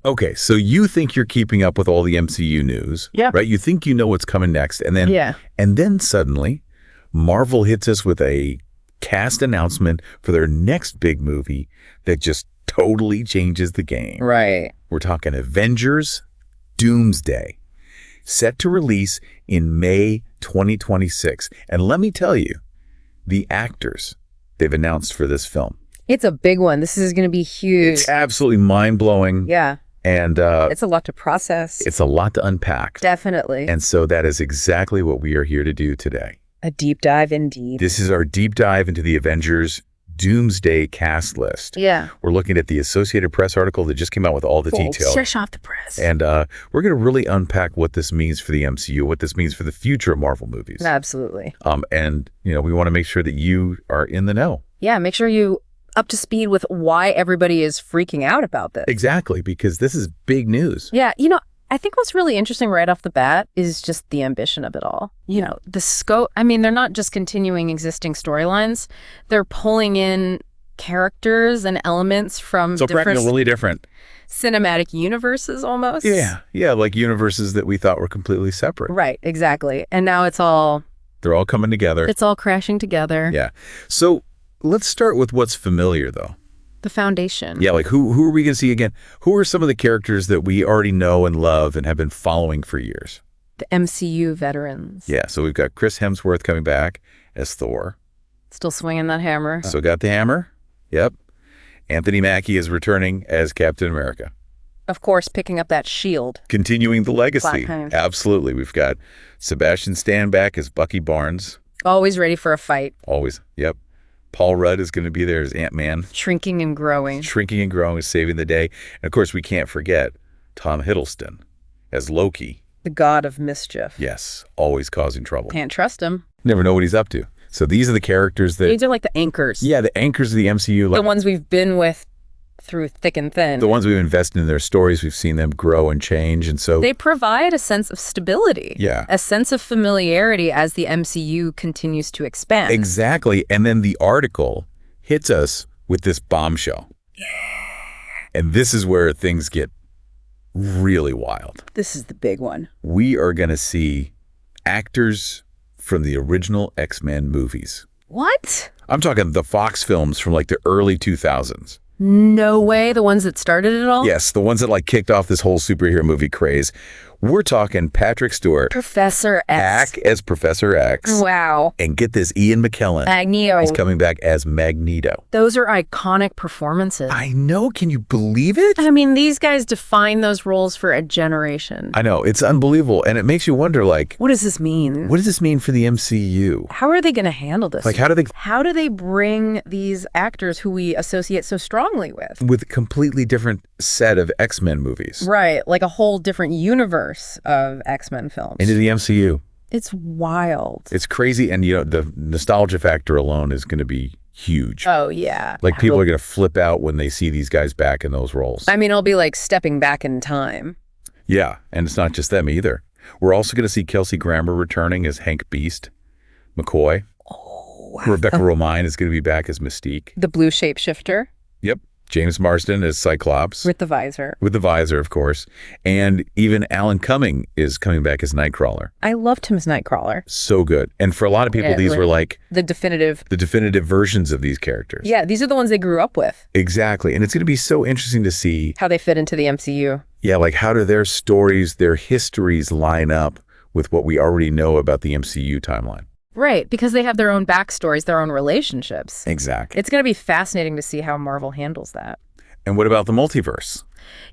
Okay, so you think you're keeping up with all the MCU news, Yeah. right? You think you know what's coming next, and then Yeah. and then suddenly Marvel hits us with a cast announcement for their next big movie that just totally changes the game. Right. We're talking Avengers Doomsday, set to release in May 2026. And let me tell you, the actors they've announced for this film. It's a big one. This is going to be huge. It's absolutely mind-blowing. Yeah. And It's a lot to process. it's a lot to unpack. Definitely. And so that is exactly what we are here to do today. A deep dive indeed. This is our deep dive into the Avengers Doomsday cast list. Yeah. We're looking at the Associated Press article that just came out with all the details. Fresh off the press. And we're going to really unpack what this means for the MCU, what this means for the future of Marvel movies. Absolutely. And, we want to make sure that you are in the know. Yeah, make sure you up to speed with why everybody is freaking out about this. Exactly, because this is big news. Yeah, I think what's really interesting right off the bat is just the ambition of it all. The scope. I mean, they're not just continuing existing storylines. They're pulling in characters and elements from So different really different. cinematic universes almost. Yeah, like universes that we thought were completely separate. Right, exactly. And now it's all coming together. It's all crashing together. Yeah. So let's start with what's familiar, though. The foundation. Yeah, like who are we going to see again? Who are some of the characters that we already know and love and have been following for years? The MCU veterans. Yeah, so we've got Chris Hemsworth coming back as Thor. Still swinging that hammer. So got the hammer. Yep. Anthony Mackie is returning as Captain America. Of course, picking up that shield. Continuing the legacy. Black Absolutely. We've got Sebastian Stan back as Bucky Barnes. Always ready for a fight. Always. Yep. Paul Rudd is going to be there as Ant-Man. Shrinking and growing. Shrinking and growing is saving the day. And of course, we can't forget Tom Hiddleston as Loki. The god of mischief. Yes, always causing trouble. Can't trust him. Never know what he's up to. So these are the characters that... These are like the anchors. Yeah, the anchors of the MCU. The ones we've been with through thick and thin. The ones we've invested in their stories. We've seen them grow and change. And so... They provide a sense of stability. Yeah. A sense of familiarity as the MCU continues to expand. Exactly. And then the article hits us with this bombshell. Yeah. And this is where things get really wild. This is the big one. We are going to see actors from the original X-Men movies. What? I'm talking the Fox films from like the early 2000s. No way. The ones that started it all? Yes, the ones that like kicked off this whole superhero movie craze. We're talking Patrick Stewart. Professor X. Back as Professor X. Wow. And get this, Ian McKellen. Magneto. He's coming back as Magneto. Those are iconic performances. I know. Can you believe it? I mean, these guys define those roles for a generation. I know. It's unbelievable. And it makes you wonder, like... What does this mean? What does this mean for the MCU? How are they going to handle this? Like, how do they bring these actors who we associate so strongly with? With a completely different set of X-Men movies. Right. Like a whole different universe of X-Men films. Into the MCU. It's wild. It's crazy. And, the nostalgia factor alone is going to be huge. Oh, yeah. Like, people are going to flip out when they see these guys back in those roles. I mean, it'll be like stepping back in time. Yeah. And it's not just them either. We're also going to see Kelsey Grammer returning as Hank Beast McCoy. Oh, wow. Rebecca Romijn is going to be back as Mystique. The blue shapeshifter. Yep. James Marsden as Cyclops. With the visor. With the visor, of course. And even Alan Cumming is coming back as Nightcrawler. I loved him as Nightcrawler. So good. And for a lot of people, these were like... The definitive versions of these characters. Yeah, these are the ones they grew up with. Exactly. And it's going to be so interesting to see... How they fit into the MCU. Yeah, like how do their stories, their histories line up with what we already know about the MCU timeline? Right, because they have their own backstories, their own relationships. Exactly. It's going to be fascinating to see how Marvel handles that. And what about the multiverse?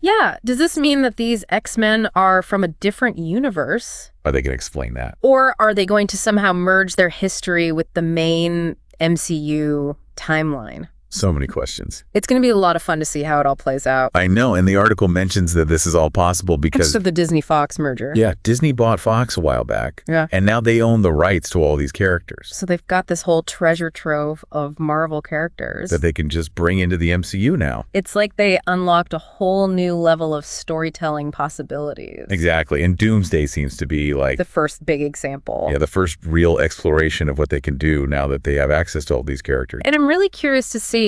Yeah. Does this mean that these X-Men are from a different universe? Are they going to explain that? Or are they going to somehow merge their history with the main MCU timeline? So many questions. It's going to be a lot of fun to see how it all plays out. I know. And the article mentions that this is all possible because... of the Disney-Fox merger. Yeah, Disney bought Fox a while back. Yeah. And now they own the rights to all these characters. So they've got this whole treasure trove of Marvel characters. That they can just bring into the MCU now. It's like they unlocked a whole new level of storytelling possibilities. Exactly. And Doomsday seems to be like... the first big example. Yeah, the first real exploration of what they can do now that they have access to all these characters. And I'm really curious to see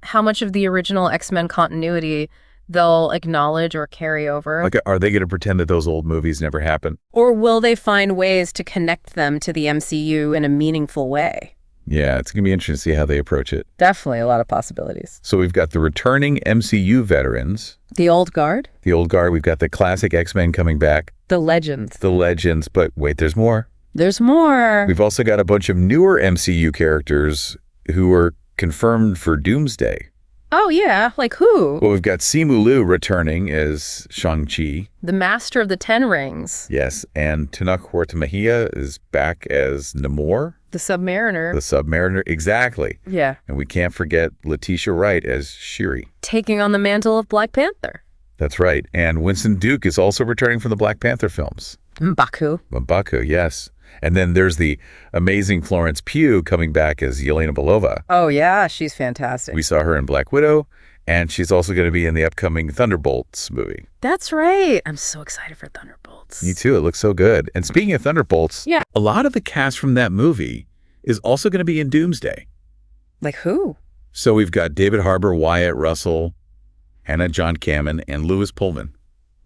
how much of the original X-Men continuity they'll acknowledge or carry over? Like, are they going to pretend that those old movies never happened? Or will they find ways to connect them to the MCU in a meaningful way? Yeah, it's going to be interesting to see how they approach it. Definitely a lot of possibilities. So we've got the returning MCU veterans. The old guard? The old guard. We've got the classic X-Men coming back. The legends. The legends. But wait, there's more. There's more. We've also got a bunch of newer MCU characters who are confirmed for Doomsday. Oh, yeah. Like who? Well, we've got Simu Liu returning as Shang-Chi. The Master of the Ten Rings. Yes, and Tenoch Huerta is back as Namor. The Submariner. The Submariner, exactly. Yeah. And we can't forget Letitia Wright as Shuri. Taking on the mantle of Black Panther. That's right. And Winston Duke is also returning from the Black Panther films. M'Baku. M'Baku, yes. And then there's the amazing Florence Pugh coming back as Yelena Belova. Oh, yeah. She's fantastic. We saw her in Black Widow, and she's also going to be in the upcoming Thunderbolts movie. That's right. I'm so excited for Thunderbolts. Me too. It looks so good. And speaking of Thunderbolts, yeah, a lot of the cast from that movie is also going to be in Doomsday. Like who? So we've got David Harbour, Wyatt Russell, Hannah John Kamen, and Lewis Pullman.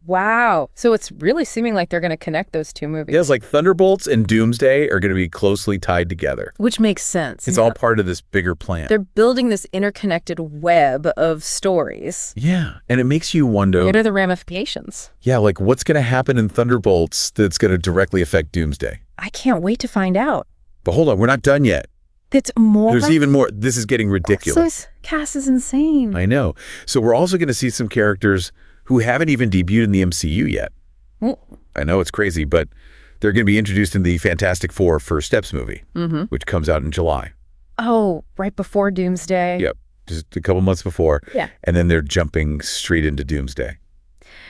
Wow. So it's really seeming like they're going to connect those two movies. Yeah, it's like Thunderbolts and Doomsday are going to be closely tied together. Which makes sense. It's all part of this bigger plan. They're building this interconnected web of stories. Yeah, and it makes you wonder... What are the ramifications? Yeah, like what's going to happen in Thunderbolts that's going to directly affect Doomsday? I can't wait to find out. But hold on, we're not done yet. That's more? There's even more. This is getting ridiculous. This cast is insane. I know. So we're also going to see some characters who haven't even debuted in the MCU yet. I know it's crazy, but they're going to be introduced in the Fantastic Four First Steps movie, which comes out in July. Oh, right before Doomsday? Yep, just a couple months before. Yeah. And then they're jumping straight into Doomsday.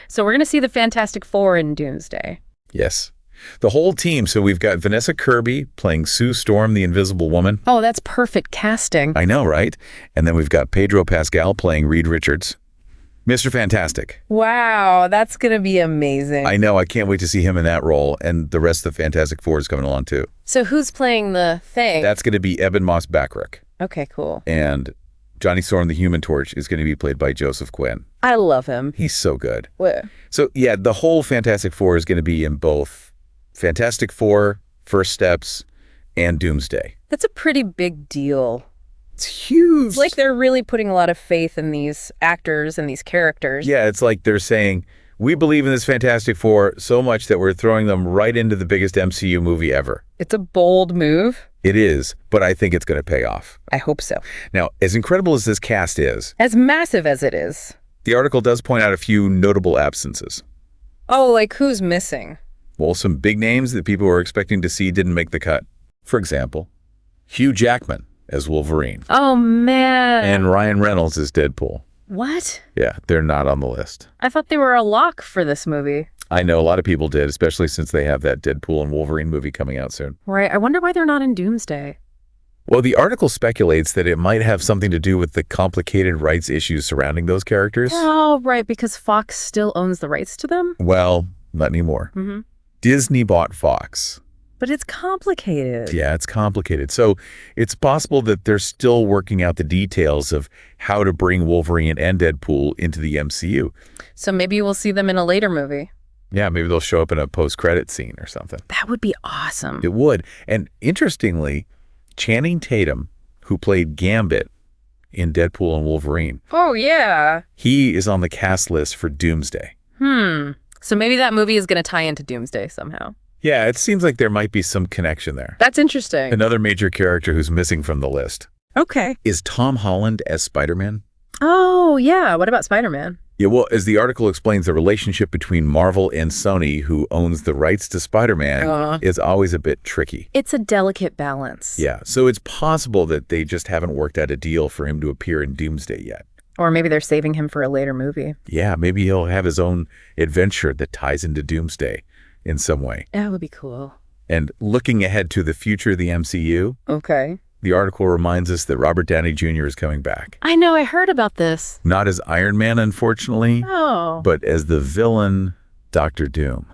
So we're going to see the Fantastic Four in Doomsday. Yes. The whole team. So we've got Vanessa Kirby playing Sue Storm, the Invisible Woman. Oh, that's perfect casting. I know, right? And then we've got Pedro Pascal playing Reed Richards. Mr. Fantastic. Wow, that's going to be amazing. I know. I can't wait to see him in that role. And the rest of the Fantastic Four is coming along, too. So who's playing the Thing? That's going to be Eben Moss Backrack. Okay, cool. And Johnny Storm, the Human Torch, is going to be played by Joseph Quinn. I love him. He's so good. What? So, yeah, the whole Fantastic Four is going to be in both Fantastic Four, First Steps, and Doomsday. That's a pretty big deal. It's huge. It's like they're really putting a lot of faith in these actors and these characters. Yeah, it's like they're saying, we believe in this Fantastic Four so much that we're throwing them right into the biggest MCU movie ever. It's a bold move. It is, but I think it's going to pay off. I hope so. Now, as incredible as this cast is, as massive as it is, the article does point out a few notable absences. Oh, like who's missing? Well, some big names that people were expecting to see didn't make the cut. For example, Hugh Jackman as Wolverine. Oh, man. And Ryan Reynolds as Deadpool. What? Yeah, they're not on the list. I thought they were a lock for this movie. I know a lot of people did, especially since they have that Deadpool and Wolverine movie coming out soon. Right. I wonder why they're not in Doomsday. Well, the article speculates that it might have something to do with the complicated rights issues surrounding those characters. Oh, right, because Fox still owns the rights to them? Well, not anymore. Disney bought Fox. But it's complicated. Yeah, it's complicated. So it's possible that they're still working out the details of how to bring Wolverine and Deadpool into the MCU. So maybe we'll see them in a later movie. Yeah, maybe they'll show up in a post-credit scene or something. That would be awesome. It would. And interestingly, Channing Tatum, who played Gambit in Deadpool and Wolverine. Oh, yeah. He is on the cast list for Doomsday. So maybe that movie is going to tie into Doomsday somehow. Yeah, it seems like there might be some connection there. That's interesting. Another major character who's missing from the list. Okay. Is Tom Holland as Spider-Man? Oh, yeah. What about Spider-Man? Yeah, well, as the article explains, the relationship between Marvel and Sony, who owns the rights to Spider-Man, is always a bit tricky. It's a delicate balance. Yeah, so it's possible that they just haven't worked out a deal for him to appear in Doomsday yet. Or maybe they're saving him for a later movie. Yeah, maybe he'll have his own adventure that ties into Doomsday in some way. That would be cool. And looking ahead to the future of the MCU, okay, the article reminds us that Robert Downey Jr. is coming back. I know, I heard about this. Not as Iron Man, unfortunately, but as the villain Dr. Doom.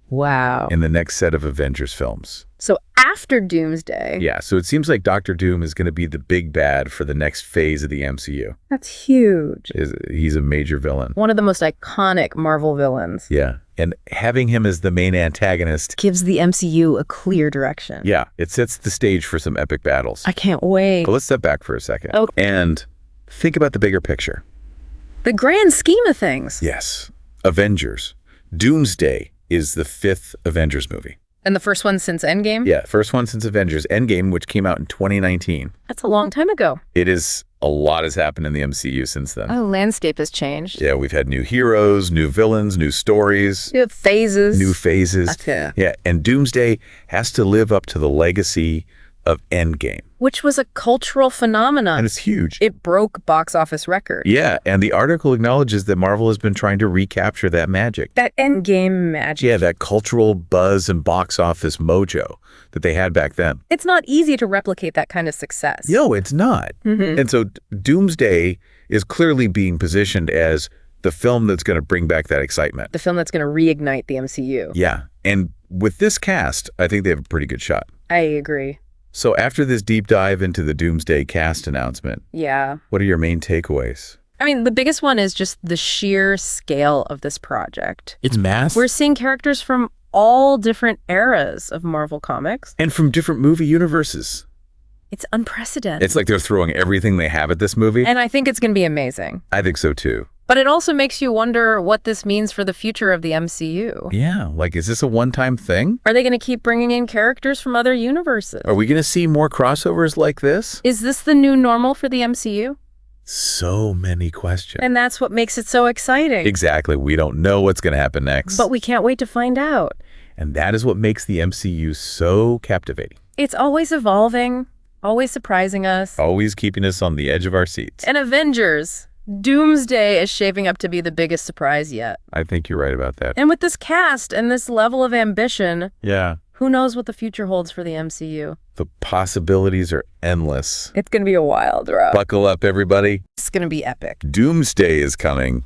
Wow. In the next set of Avengers films. So after Doomsday. Yeah, so it seems like Doctor Doom is going to be the big bad for the next phase of the MCU. That's huge. He's a major villain. One of the most iconic Marvel villains. Yeah, and having him as the main antagonist gives the MCU a clear direction. Yeah, it sets the stage for some epic battles. I can't wait. But let's step back for a second. Okay. And think about the bigger picture. The grand scheme of things. Yes. Avengers. Doomsday is the 5th Avengers movie. And the first one since Endgame? Yeah, first one since Avengers. Endgame, which came out in 2019. That's a long time ago. It is, a lot has happened in the MCU since then. Oh, landscape has changed. Yeah, we've had new heroes, new villains, new stories. New phases. New phases. Okay. Yeah, and Doomsday has to live up to the legacy of Endgame. Which was a cultural phenomenon. And it's huge. It broke box office records. Yeah, and the article acknowledges that Marvel has been trying to recapture that magic. That Endgame magic. Yeah, that cultural buzz and box office mojo that they had back then. It's not easy to replicate that kind of success. No, it's not. And so Doomsday is clearly being positioned as the film that's going to bring back that excitement. The film that's going to reignite the MCU. Yeah, and with this cast, I think they have a pretty good shot. I agree. So after this deep dive into the Doomsday cast announcement, yeah, what are your main takeaways? I mean, the biggest one is just the sheer scale of this project. It's massive. We're seeing characters from all different eras of Marvel Comics. And from different movie universes. It's unprecedented. It's like they're throwing everything they have at this movie. And I think it's going to be amazing. I think so too. But it also makes you wonder what this means for the future of the MCU. Yeah, like, is this a one-time thing? Are they going to keep bringing in characters from other universes? Are we going to see more crossovers like this? Is this the new normal for the MCU? So many questions. And that's what makes it so exciting. Exactly. We don't know what's going to happen next. But we can't wait to find out. And that is what makes the MCU so captivating. It's always evolving, always surprising us. Always keeping us on the edge of our seats. And Avengers. Doomsday is shaping up to be the biggest surprise yet. I think you're right about that. And with this cast and this level of ambition, yeah, who knows what the future holds for the MCU? The possibilities are endless. It's going to be a wild ride. Buckle up, everybody. It's going to be epic. Doomsday is coming.